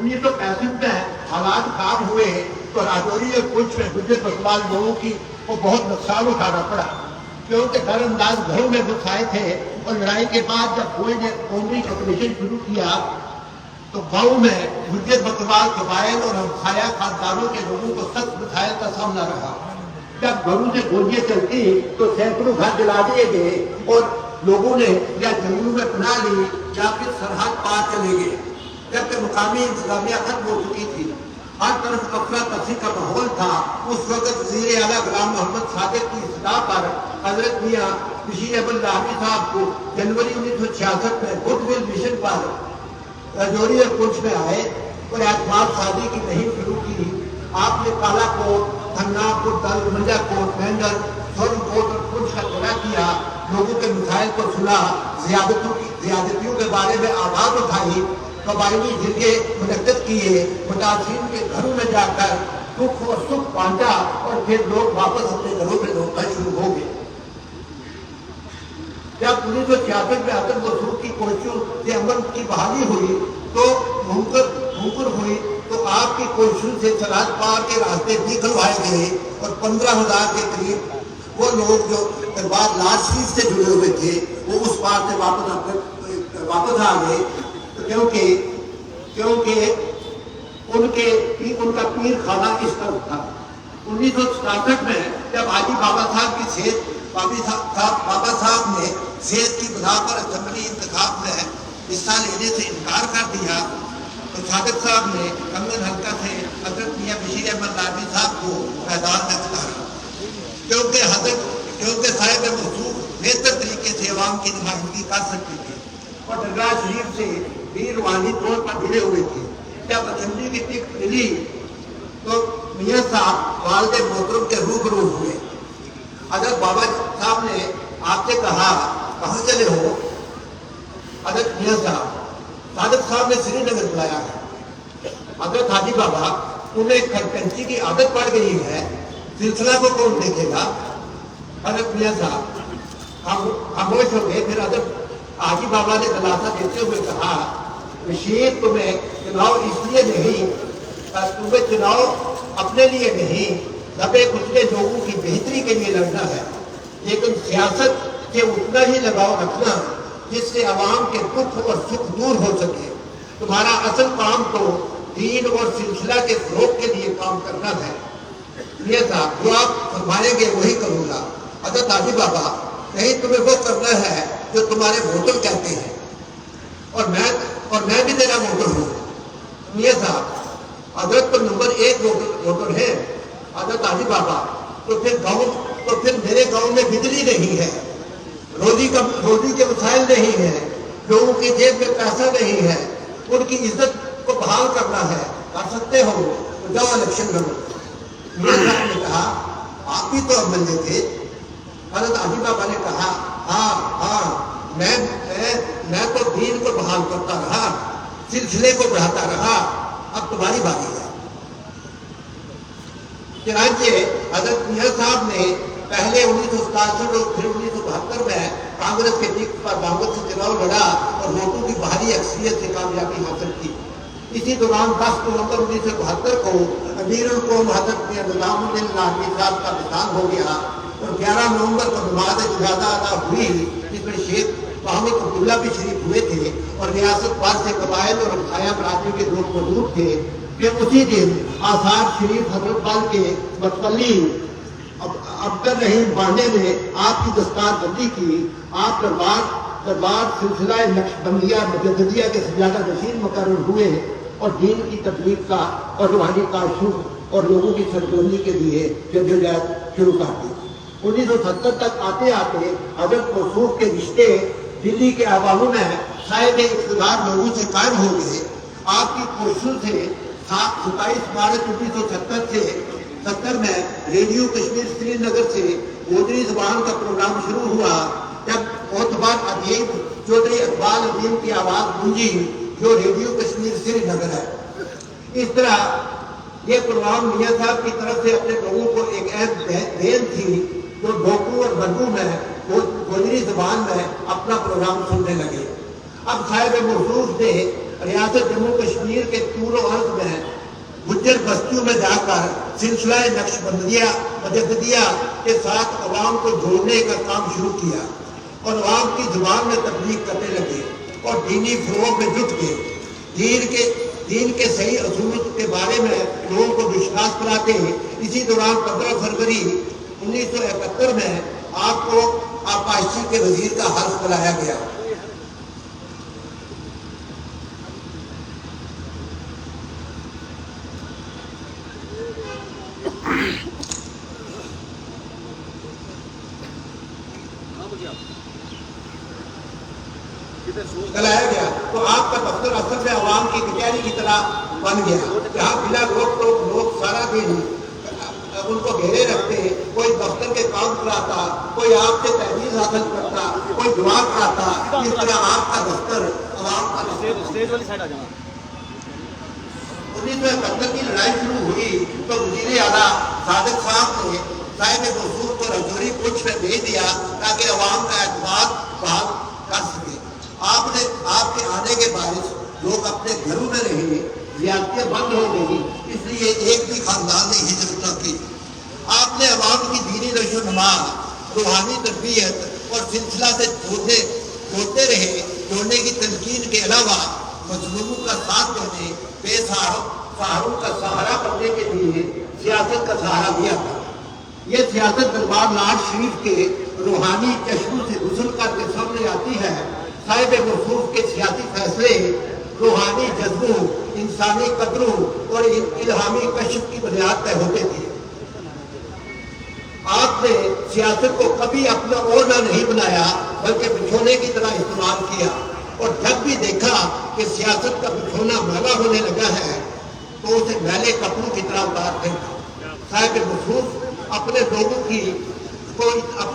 1965 میں حالات خراب ہوئے تو راجوری اور کچھ میں گجر بسوال لوگوں کی کو بہت نقصان اٹھانا پڑا، کیونکہ در انداز گھروں میں گھس آئے تھے، اور لڑائی کے بعد جب کوئی نے قومی آپریشن شروع کیا تو گاؤں میں گجر بکروال قبائل اور ہمسایہ خاندانوں کے لوگوں کو سخت مسائل کا سامنا رہا۔ جب گھروں سے گولیاں چلتی تو سینکڑوں گھر جلا دیے گئے اور لوگوں نے یا جنگلوں میں پناہ لی یا پھر سرحد پار چلے گئے، جبکہ مقامی انتظامیہ ختم ہو چکی تھی۔ ہر طرف افراتفری کا ماحول تھا۔ اس وقت وزیر اعلیٰ غلام محمد صادق کی اصطلاح پر حضرت میاں بشیر احمد لاہوری صاحب کو جنوری 1966 میں گڈ ول مشن پر راجوری اور پنچ میں آئے اور اعتماد سازی کی مہم شروع کی۔ آپ نے کالا کوٹ، دھنا کوٹ، دل منجا کوٹ، مینگر، سورن کوٹ اور پنچ کا دورہ کیا، لوگوں کے مسائل کو سنا، زیادتیوں کے بارے میں آواز اٹھائی، قبائلی جرگے منعقد کیے، متاثرین کے گھروں میں جا کر دکھ اور سکھ بانٹا، اور پھر لوگ واپس اپنے گھروں میں لوٹنا شروع ہو گئے۔ جب 1966 میں عدم وصول کی کوششوں سے امن کی بحالی ہوئی تو ممکن ہوئی تو آپ کی کوششوں سے سرحد پار کے راستے بھی کھلوائے گئے، اور 15,000 کے قریب وہ لوگ جو دربار لاج شریف سے جڑے ہوئے تھے وہ اس پار سے واپس آ گئے، کیونکہ ان کا پیر خانہ اس طرف تھا۔ 1967 میں جب حاجی بابا صاحب کی صحت بابا صاحب نے صحت کی بنا پر اسمبلی انتخاب میں حصہ لینے سے انکار کر دیا تو صادق صاحب نے کنگن حلقہ سے حضرت میاں بشیر احمد لاہوری صاحب کو میدان میں اتارا، کیونکہ صاحب موصوف بہتر طریقے سے عوام کی نمائندگی کر سکتے تھے اور درگاہ شریف سے بھی روحانی طور پر جڑے ہوئے تھے۔ جب اسمبلی کی ٹکٹ ملی تو میاں صاحب والد محترم کے روبرو ہوئے۔ حضرت بابا صاحب نے آپ سے کہا کہاں چلے ہو؟ حضرت میاں صادق صاحب نے سری نگر بلایا ہے۔ حضرت حاجی بابا انہیں خرکنچی کی عادت پڑ گئی ہے، سلسلہ کو کون دیکھے گا؟ حضرت میاں صاحب خاموش ہو گئے۔ پھر حضرت حاجی بابا نے دلاسا دیتے ہوئے کہا بشیر تمہیں چناؤ اس لیے نہیں، تمہیں چناؤ اپنے لیے نہیں، دبے کچلے لوگوں کی بہتری کے لیے لڑنا ہے، لیکن سیاست سے اتنا ہی لگاؤ رکھنا جس سے عوام کے دکھ اور سکھ دور ہو سکے۔ تمہارا اصل کام تو دین اور سلسلہ کے فروغ کے لیے کام کرنا ہے۔ میاں صاحب جو آپ فرمائیں گے وہی کروں گا۔ حضرت حاجی بابا نہیں، تمہیں وہ کرنا ہے جو تمہارے ووٹر کہتے ہیں، اور میں بھی تیرا ووٹر ہوں۔ میاں صاحب حضرت تو نمبر 1 ووٹر ہے۔ حضرت حاجی بابا تو پھر میرے گاؤں میں بجلی نہیں ہے، روزی کے مسائل نہیں ہیں، لوگوں کی جیب میں پیسہ نہیں ہے، ان کی عزت کو بحال کرنا ہے، کر سکتے ہو تو جاؤ الیکشن لڑو۔ میاں صاحب نے کہا آپ بھی تو MLA تھے۔ حضرت حاجی بابا نے کہا ہاں میں تو دین کو بحال کرتا رہا، سلسلے کو بڑھاتا رہا، اب تمہاری باری ہے۔ چنانچہ حضرت میاں صاحب نے پہلے 1967 اور پھر 1972 میں کانگریس کے ٹکٹ پر دعوت سے چناؤ لڑا اور ووٹوں کی بھاری اکثریت سے کامیابی حاصل کی۔ اسی دوران 10 نومبر 1972 کو امیر القوم حضرت میاں نظام الدین لاہوری صاحب کا انتقال ہو گیا، اور 11 نومبر کو نماز جنازہ ادا ہوئی جس میں شیخ محمد عبداللہ بھی شریف ہوئے تھے، اور ریاست بھر سے قبائل اور ہمسایہ برادری کے لوگ موجود تھے۔ پھر اسی دن آثار شریف حضرت بال کے متولی عبد الرحیم بانڈے نے آپ کی دستار بندی کی۔ آپ دربار سلسلہ نقشبندیہ مجددیہ کے سجادہ نشین مقرر ہوئے اور دین کی تبلیغ کا اور روحانی کاشف اور لوگوں کی سرگرمی کے لیے جدوجہد شروع کر دی۔ 1970 تک آتے آتے حضرت موصوف کے رشتے دلی کے عواموں میں صاحب اقتدار لوگوں سے قائم ہو گئے۔ آپ کی کوششوں سے 27 مارچ 1970 میں ریڈیو کشمیر سری نگر سے گوجری زبان کا پروگرام شروع ہوا، جب معتبر ادیب چودھری اقبال عظیم کی آواز گونجی جو ریڈیو کشمیر سری نگر ہے۔ اس طرح یہ پروگرام میاں صاحب کی طرف سے اپنے لوگوں کو ایک اہم دین تھی جو ڈوکو اور بردو میں گوجری زبان میں اپنا پروگرام سننے لگے۔ اب صاحب موصوف نے ریاست جموں کشمیر کے طول و عرض میں گجر بستیوں میں جا کر سلسلہ نقش مجددیہ کے ساتھ عوام کو جوڑنے کا کام شروع کیا اور عوام کی زبان میں تبلیغ کرنے لگے اور دینی فروغ میں جٹ گئے۔ دین کے صحیح اصول کے بارے میں لوگوں کو وشواس کراتے اسی دوران 15 فروری 1971 میں آپ کو آبپاشی کے وزیر کا حلف دلایا گیا۔ تو آپ کا دفتر اصل میں عوام کی کچہری کی طرح بن گیا، جہاں بلا روک ٹوک لوگ سارا دن ان کو گھیرے رکھتے، کوئی دفتر کے کام کراتا، کوئی آپ سے تحریر حاصل کرتا، کوئی دعا کراتا۔ اس طرح آپ کا دفتر عوام کا 1971 کی لڑائی شروع ہوئی تو وزیر اعلیٰ صادق صاحب نے صاحب موصوف کو رجوری پوچھ میں بھیج دیا تاکہ عوام کا اعتماد بحال کر سکے۔ آپ کے آنے کے باعث لوگ اپنے گھروں میں رہے، زیارتیں بند ہو گئی، اس لیے ایک بھی خاندان نے ہجرت نہ کی۔ آپ نے عوام کی دینی نشو و نما، روحانی تربیت اور سلسلہ سے جوڑنے کی تلقین کے علاوہ مظلوموں کا ساتھ دینے، بے سہاروں کا سہارا بننے کے لیے سیاست کا سہارا دیا تھا۔ یہ سیاست دربار لاٹ شریف کے روحانی چشموں سے غسل کر کے سامنے آتی ہے۔ صاحب موصوف کے سیاسی فیصلے روحانی جذبوں، انسانی قدروں اور الہامی کشف کی بنیاد پہ ہوتے تھے۔ آپ نے سیاست کو کبھی اپنا اوڑھنا نہیں بنایا بلکہ بچھونے کی طرح استعمال کیا، اور جب بھی دیکھا کہ سیاست کا بچھونا میلا ہونے لگا ہے تو اسے میلے کپڑوں کی طرح اتار پھینکا۔ صاحب موصوف اپنے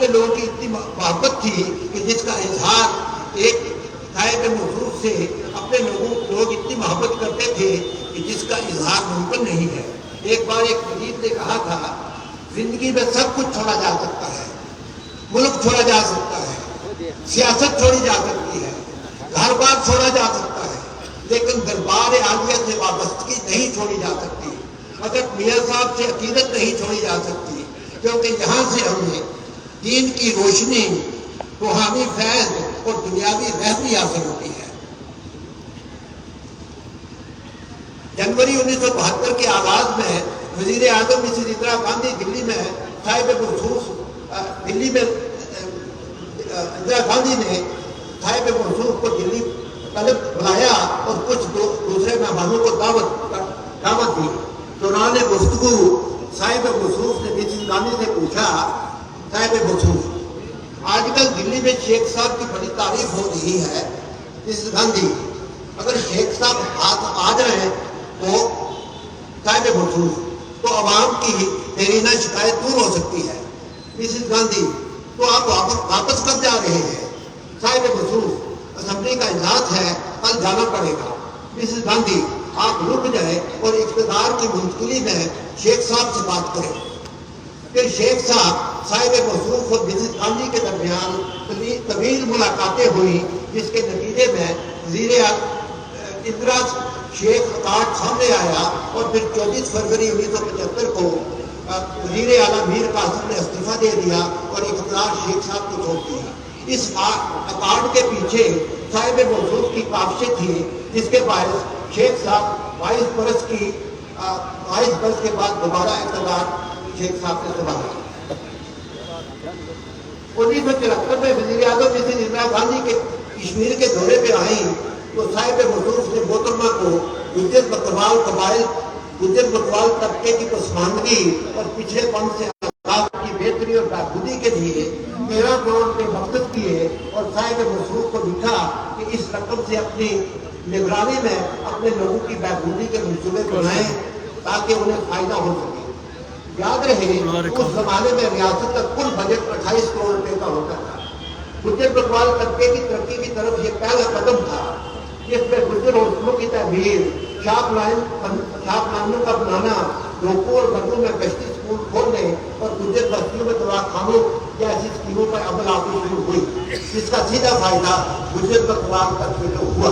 لوگوں کی اتنی محبت تھی کہ جس کا اظہار ایک صاحب موصوف سے اپنے لوگ اتنی محبت کرتے تھے کہ جس کا اظہار ممکن نہیں ہے۔ ایک بار ایک طبیب نے کہا تھا، زندگی میں سب کچھ چھوڑا جا سکتا ہے، ملک چھوڑا جا سکتا ہے، سیاست چھوڑی جا سکتی ہے، گھر بار چھوڑا جا سکتا ہے، لیکن دربار عالیہ سے وابستگی نہیں چھوڑی جا سکتی، حضرت میاں صاحب سے عقیدت نہیں چھوڑی جا سکتی، کیونکہ یہاں سے ہمیں دین کی روشنی، روحانی فیض اور دنیاوی رہبری حاصل ہوتی ہے۔ جنوری 1972 کے آغاز میں وزیر اعظم مسز اندرا گاندھی دلی میں صاحب موصوف اندرا گاندھی نے صاحب موصوف کو دلی طلب بلایا اور کچھ دوسرے مہمانوں کو دعوت دی۔ دوران گفتگو صاحب موصوف نے مسز گاندھی سے پوچھا، صاحب موصوف، آج کل دلی میں شیخ صاحب کی بڑی تعریف ہو رہی ہے، مسز گاندھی اگر شیخ صاحب آ جائیں تو صاحب موصوف تو عوام کی دیرینہ شکایت دور ہو سکتی ہے۔ مسز گاندھی، تو آپ واپس کب جا رہے ہیں؟ صاحب موصوف، اسمبلی کا اجلاس ہے، کل جانا پڑے گا۔ مسز گاندھی، آپ رک جائیں اور اقتدار کی منتقلی میں شیخ صاحب سے بات کریں۔ پھر شیخ صاحب موصوف اور مسز گاندھی کے درمیان طویل ملاقاتیں ہوئی، جس کے نتیجے میں وزیر اندرا شیخ کارڈ سامنے آیا اور پھر 24 فروری 1975 کو وزیر اعلیٰ میر قاسم نے استعفیٰ دے دیا اور اقتدار شیخ صاحب کو چھوڑ دیا۔ اس کارڈ کے پیچھے صاحب موصوف کی کاوشیں تھی، جس کے باعث شیخ صاحب 22 برس کے بعد دوبارہ اقتدار شیخ صاحب سے سنبھالا۔ 1974 میں وزیر اعظم مسز اندرا گاندھی کے کشمیر کے دورے پہ آئیں تو صاحب موصوف نے محترمہ کو گجر بکروال طبقے کی پسماندگی اور پچھڑے پن سے آزاد کی بہتری اور بہبودی کے لیے 13 کروڑ روپے مقرر کیے اور صاحب موصوف کو لکھا کہ اس رقم سے اپنی نگرانی میں اپنے لوگوں کی بہبودی کے منصوبے بنائیں تاکہ انہیں فائدہ ہو سکے۔ یاد رہے اس زمانے میں ریاست کا کل بجٹ 28 کروڑ روپے کا ہوتا تھا۔ گجر بکروال طبقے کی ترقی کی طرف یہ پہلا قدم تھا، جس میں گجر ہوٹلوں کی تعمیر، شاپ لائنوں کا بنانا، لوگوں اور گھروں میں گشتی اسکول کھولنے اور گجر بستیوں میں دواخانوں جیسی اسکیموں پر عمل آتی شروع ہوئی، جس کا سیدھا فائدہ گجر بکروال طبقے کو ہوا۔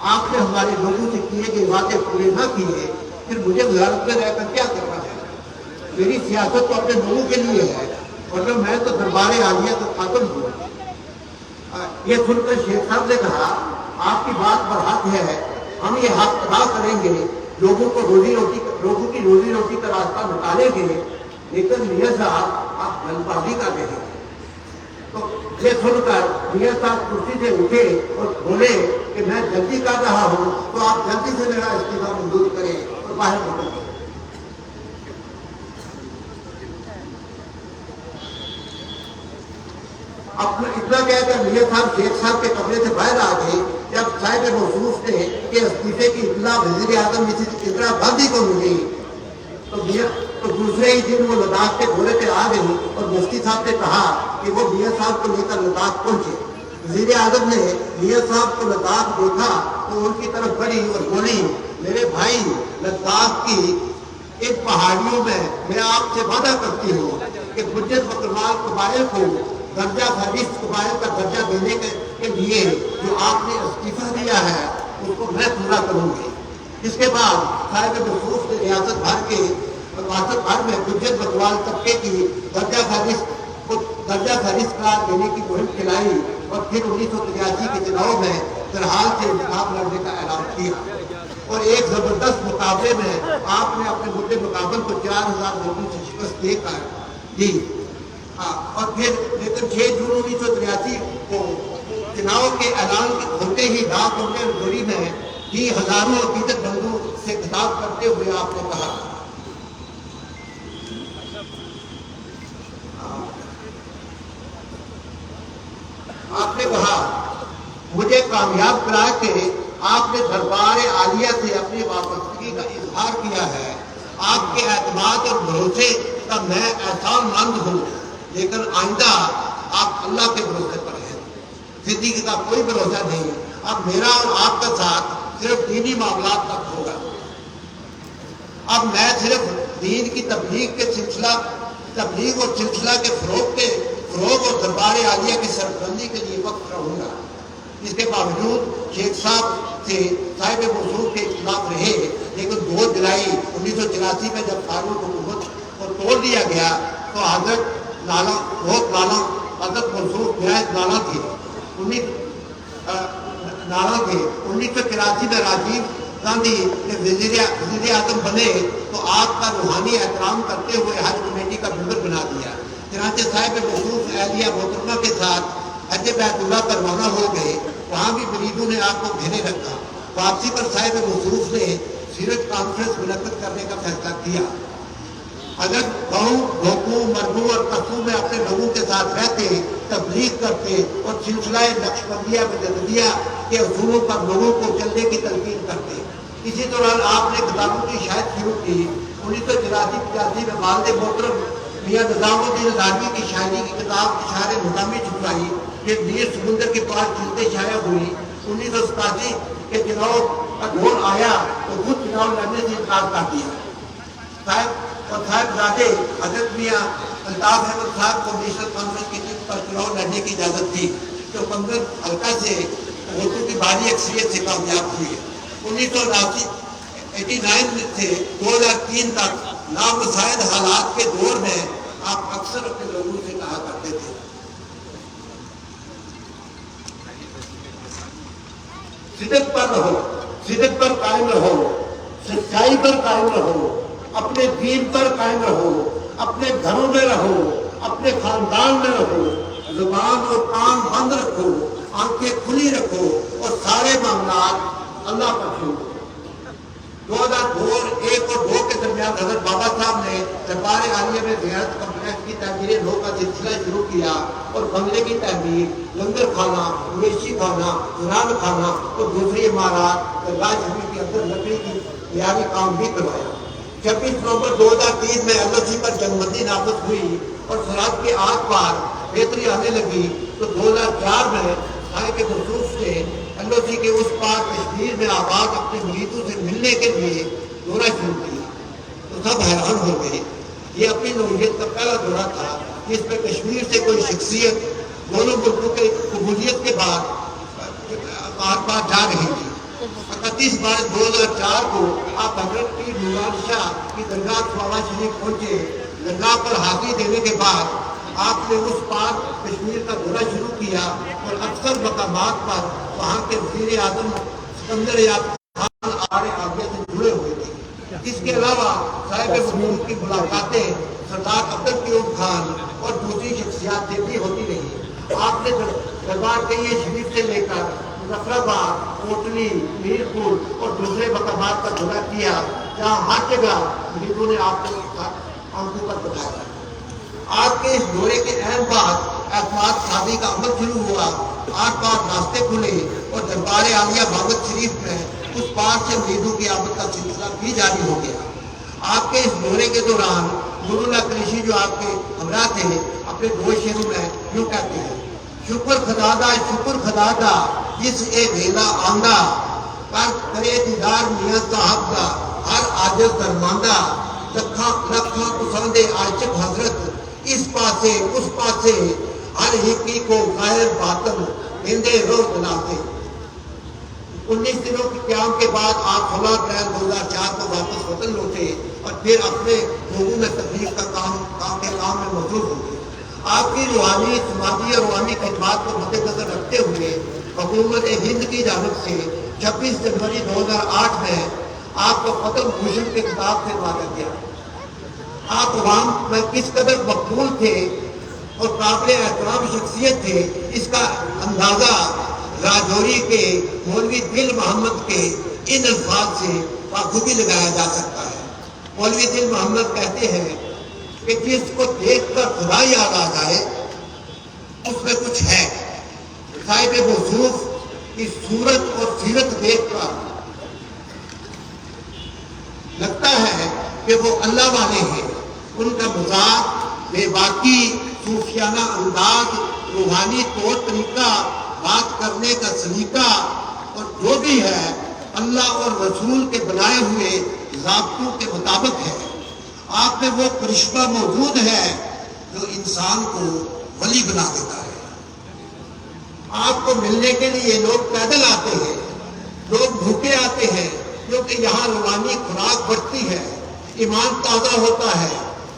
آپ نے ہمارے لوگوں سے کیے گئے وعدے پورے نہ کیے، پھر مجھے وزارت میں رہ کر کیا کرنا ہے؟ میری سیاست تو اپنے لوگوں کے لیے ہے، ورنہ میں تو دربار عالیہ کا خاتم ہوں۔ یہ سن کر شیخ صاحب نے کہا آپ کی بات پر حق ہے، ہم یہ حق ادا کریں گے، لوگوں کی روزی روٹی کا راستہ نکالیں گے، لیکن میاں صاحب آپ جلد بازی کر رہے ہیں۔ تو یہ سن کر میاں صاحب کرسی سے اٹھے اور بولے کہ میں جلدی کر رہا ہوں تو آپ جلدی سے میرا استعفیٰ منظور کریں اور باہر نکل گئے۔ اپنا اتنا کہہ کر میاں صاحب شیخ صاحب کے کمرے سے باہر آ گئے۔ جب صاحب موصوف نے کہ استعفے کی اطلاع وزیر اعظم مسز اندرا گاندھی کو ملی تو دوسرے ہی دن وہ لداخ کے دورے پہ آ گئی اور مفتی صاحب نے کہا کہ وہ میاں صاحب کو لے کر لداخ پہنچے۔ وزیر اعظم نے میاں صاحب کو لداخ دیکھا تو ان کی طرف بڑھی اور بولی میرے بھائی لداخ کی ان پہاڑیوں میں آپ سے وعدہ کرتی ہوں کہ حجت بکروال قبائل کو درجہ فہرست قبائل کا درجہ دینے کے لیے جو آپ نے استعفیٰ دیا ہے اس کو میں پورا کروں گی۔ اس کے بعد صاحب موصوف نے ریاست بھر میں حجت بکروال طبقے کی درجہ فہرست قرار دینے کی مہم چلائی اور پھر 1983 کے چناؤ میں ترحال سے انتخاب لڑنے کا اعلان کیا اور ایک زبردست مقابلے میں آپ نے اپنے مدعے مقابل کو 4000 ووٹوں سے شکست دے کر دی۔ اور پھر لیکن 6 جون 1983 کو چناؤ کے اعلان ہوتے ہی ڈاک گوری میں ہی ہزاروں عقیدت مندوں سے خطاب کرتے ہوئے آپ نے کہا مجھے کامیاب کرا کے آپ نے دربار عالیہ سے اپنی وابستگی کا اظہار کیا ہے۔ آپ کے اعتماد اور بھروسے کا میں احسان مند ہوں، لیکن آئندہ آپ اللہ کے بھروسے پر ہیں، زندگی کا کوئی بھروسہ نہیں۔ اب میرا اور آپ کا ساتھ صرف دینی معاملات تک ہوگا۔ اب میں صرف دین کی تبلیغ اور سلسلہ کے فروغ اور دربار عالیہ کی سربلندی کے لیے وقت رہوں گا۔ اس کے باوجود شیخ صاحب سے صاحب موصوف کے اختلاف رہے، لیکن 2 جولائی 1984 میں جب قانون حکومت کو توڑ دیا گیا تو حضرت موصوف نہایت ناراض تھے۔ 1983 میں راجیو گاندھی نے وزیر اعظم بنے تو آپ کا روحانی احترام کرتے ہوئے حج کمیٹی کا ممبر بنا دیا۔ چنانچہ صاحب موصوف اہلیہ محترمہ کے ساتھ حج بیت اللہ پر روانہ ہو گئے۔ وہاں بھی مریدوں نے آپ کو گھیرے رکھا۔ واپسی پر صاحب موصوف نے سیرت کانفرنس منعقد کرنے کا فیصلہ کیا۔ اگر گاؤں ڈھوکوں مردوں اور قصبوں میں اپنے لوگوں کے ساتھ رہتے، تبلیغ کرتے اور سلسلہ نقشبندیہ مجددیہ کے اصولوں پر لوگوں کو چلنے کی تلقین کرتے۔ اسی دوران آپ نے کتابوں کی شاید شروع کی۔ 1984 میں والد محترم میاں نظام الدین لاہوری کی شاعری کی کتاب اشعار نظامی چھپائی، پھر میر سمندر کے پاس جلدیں شائع ہوئی۔ 1987 کے چناؤ کا دور آیا تو خود چناؤ لڑنے سے انکار کر دیا۔ صاحبزادے حضرت میاں الطاف احمد صاحب کو نیشنل کانفرنس کی ٹکٹ پر چناؤ لڑنے کی اجازت تھی، جو 15 حلقہ سے ووٹوں کی بھاری اکثریت سے کامیاب ہوئی۔ 1989 سے 2003 تک نامساعد حالات کے دور میں آپ اکثر اپنے لوگوں سے کہا کرتے تھے صدق پر رہو، صدق پر قائم رہو، سچائی پر قائم رہو، اپنے دین پر قائم رہو، اپنے گھروں میں رہو، اپنے خاندان میں رہو، زبان اور کان بند رکھو، آنکھیں کھلی رکھو اور سارے معاملات اللہ پر چھوڑو۔ 2001 اور 2002 کے درمیان حضرت بابا صاحب نے دربار عالیہ میں زیارت کمپلیکس کی تعمیر نو کا سلسلہ شروع کیا اور بنگلے کی تعمیر، لنگر کھانا، مویشی کھانا، زنان کھانا اور دوسری عمارات درگاہ شریف کے اندر لکڑی کی معیاری کام بھی کروایا۔ 26 نومبر 2003 میں LOC پر جنگ بندی نافذ ہوئی اور سرحد کے آس پار بہتری آنے لگی تو 2004 میں صاحب موصوف نے LOC کے اس پار کشمیر میں آباد اپنے مریدوں سے ملنے کے لیے دورہ شروع کیا تو سب حیران ہو گئے۔ یہ اپنی نوعیت کا پہلا دورہ تھا جس میں کشمیر سے کوئی شخصیت دونوں ملکوں کے قبولیت کے بعد بار بار جا رہی تھی۔ 31/12/2004 کو آپ حضرت پیر نورانی شاہ کی درگاہ سوابا شریف پہنچے. درگاہ پر حاضری دینے کے بعد آپ نے اس پاک کشمیر کا دورہ شروع کیا اور اکثر مقامات پر وہاں کے وزیر اعظم سکندر یعقوب خان آگے سے جڑے ہوئے تھے. اس کے علاوہ صاحب وجود کی ملاقاتیں سردار عبدالقیوم خان اور دوسری شخصیات سے بھی ہوتی رہی. آپ نے دربار کئی شریف سے لے کر مظفر آباد، کوٹلی، میرپور اور دوسرے مقامات کا دورہ کیا جہاں ہر جگہ مریضوں نے آپ کو آنکھوں پر بتایا. آپ کے اس دورے کے اہم بات اعتماد سازی کا عمل شروع ہوا. آٹھ بار راستے کھلے اور دربار عالیہ بابت شریف میں اس پار سے مریضوں کی آمد کا سلسلہ بھی جاری ہو گیا. آپ کے اس دورے کے دوران نور اللہ قریشی جو آپ کے ہمراہ تھے اپنے دو شعروں میں یوں کہتے ہیں: شکر خدا دا جس اے ویلا آندا کر کرے دیدار میاں صاحب دا ہر عاجز درماندہ لکھاں پسندے عاشق حضرت اس پاسے اس پاسے ہر ہکی کو غیر باطن ہندے رو دلاتے. 19 دنوں کے قیام کے بعد آپ 16 اپریل 2004 کو واپس وطن لوٹے اور پھر اپنے لوگوں میں تبلیغ کا کام میں مصروف ہو گئے. آپ کی روحانی، سماجی اور روحانی خدمات کو مد نظر رکھتے ہوئے حکومت ہند کی جانب سے 26 جنوری 2008 میں آپ کو پدم بھوشن کے خطاب سے نوازا گیا. آپ عوام میں کس قدر مقبول تھے اور قابل احترام شخصیت تھے اس کا اندازہ راجوری کے مولوی دل محمد کے ان الفاظ سے بخوبی لگایا جا سکتا ہے. مولوی دل محمد کہتے ہیں کہ جس کو دیکھ کر خدا یاد آ جائے اس میں کچھ ہے. صاحب موصوف کی صورت اور سیرت دیکھ کر لگتا ہے کہ وہ اللہ والے ہیں. ان کا مزاج، بے باکی، صوفیانہ انداز، روحانی طور طریقہ، بات کرنے کا سلیقہ اور جو بھی ہے اللہ اور رسول کے بنائے ہوئے ضابطوں کے مطابق ہے. آپ میں وہ کرشمہ موجود ہے جو انسان کو ولی بنا دیتا ہے. آپ کو ملنے کے لیے لوگ پیدل آتے ہیں، لوگ بھوکے آتے ہیں کیونکہ یہاں روحانی خوراک بڑھتی ہے، ایمان تازہ ہوتا ہے.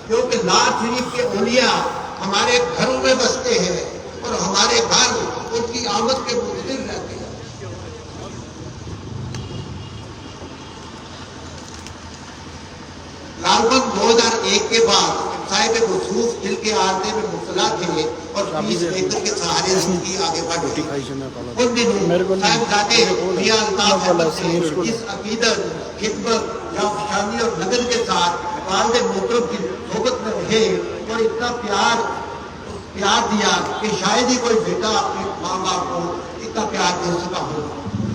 کیونکہ لاٹ شریف کے اولیاء ہمارے گھروں میں بستے ہیں اور ہمارے گھر ان کی آمد کے منتظر رہتے ہیں. لال بند 2001 کے بعد صاحب موصوف دل کے عارضے میں مبتلا تھے اور پیس میکر کے سہارے زندگی آگے بڑھ گئی. ان دنوں صاحبزادے میاں الطاف احمد سے اس عقیدت، خدمت، جافشانی اور لگن کے ساتھ والد محترم کی صحبت میں رہے اور اتنا پیار دیا کہ شاید ہی کوئی بیٹا اپنے ماں باپ کو اتنا پیار دے سکا ہو.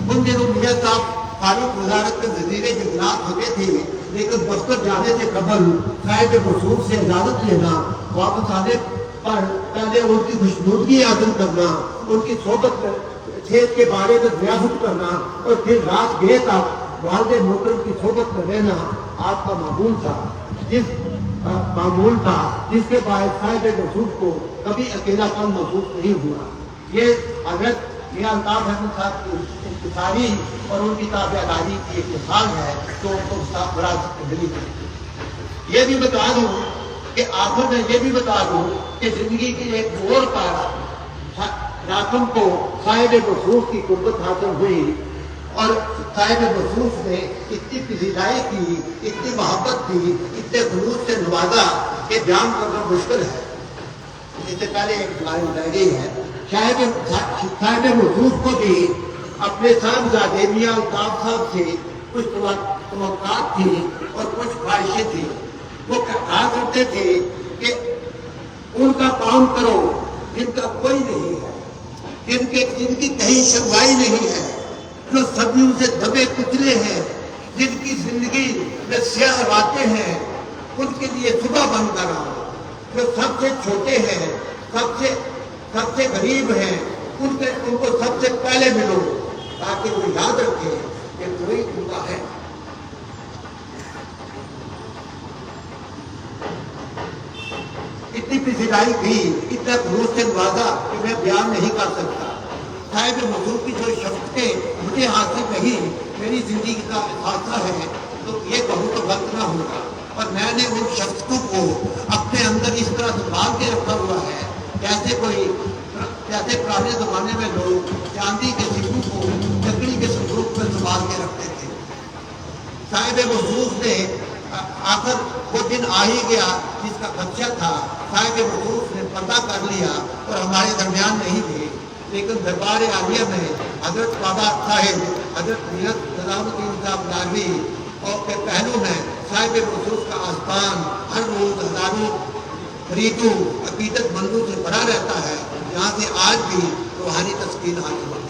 ان دنوں میاں صاحب فاروق وزارت کے وزیر جنگلات ہوتے تھے، لیکن دفتر جانے سے قبل صاحب موصوف سے اجازت لینا، واپس آنے پر پہلے ان کی خوشنودگی حاصل کرنا، ان کی صحبت صحت کے بارے میں ریاست کرنا اور پھر رات گئے تک والد محترم کی صحبت میں رہنا آپ کا معمول تھا. جس کے باعث صاحب موصوف کو کبھی اکیلا پن محسوس نہیں ہوا. یہ حضرت میاں الطاف احمد صاحب کی انتصاری اور ان کی تابعداری کی ایک مثال ہے جو ان کو وراثت میں ملی ہے. یہ بھی بتا دوں کہ آخر میں یہ بھی بتا دوں کہ زندگی کے ایک موڑ پر راکم کو صاحب موصوف کی قربت حاصل ہوئی اور صاحب موصوف نے اتنی پذیرائی کی، اتنی محبت کی، اتنے خلوص سے نوازا کہ بیان کرنا مشکل ہے. اس سے پہلے ایک لائن رہ گئی ہے. صاحب موصوف کو بھی اپنے صاحبزادے میاں الطاف صاحب سے کچھ توقعات تھی اور کچھ خواہشیں تھیں. وہ کہا کرتے تھے کہ ان کا کام کرو جن کا کوئی نہیں ہے، جن کی کہیں شروائی نہیں ہے، جو صدیوں سے دبے کچلے ہیں، جن کی زندگی میں سیاہ راتیں ہیں، ان کے لیے صبح بن کر آؤ. جو سب سے چھوٹے ہیں، سب سے غریب ہیں، ان کو سب سے پہلے ملو تاکہ وہ یاد رکھیں کہ کوئی ان کا ہے. اتنی پذیرائی بھی، اتنا خلوص سے نوازا کہ میں بیان نہیں کر سکتا. صاحب موصوف کی جو شفقتیں مجھے حاصل نہیں میری زندگی کا حادثہ ہے تو یہ کہوں تو غلط نہ ہوگا، اور میں نے ان شخصوں کو اپنے اندر اس طرح سنبھال کے رکھا ہوا ہے جیسے پرانے زمانے میں لوگ چاندی کے سکوں کو لکڑی کے صندوق میں سنبھال کے رکھتے تھے۔ صاحب وصوف نے آخر وہ دن آ ہی گیا جس کا خدشہ تھا، صاحب وصوف نے پردہ کر لیا اور ہمارے درمیان نہیں تھے، لیکن دربار عالیہ میں حضرت بابا صاحب حضرت میرت نظام الدین صاحب لاہوری اور کے پہلو میں صاحب وصوف کا آستان ہر روز ہزاروں مریدوں عقیدت مندوں سے بھرا رہتا ہے، جہاں سے آج بھی روحانی تسکین حاصل ہوتی ہے۔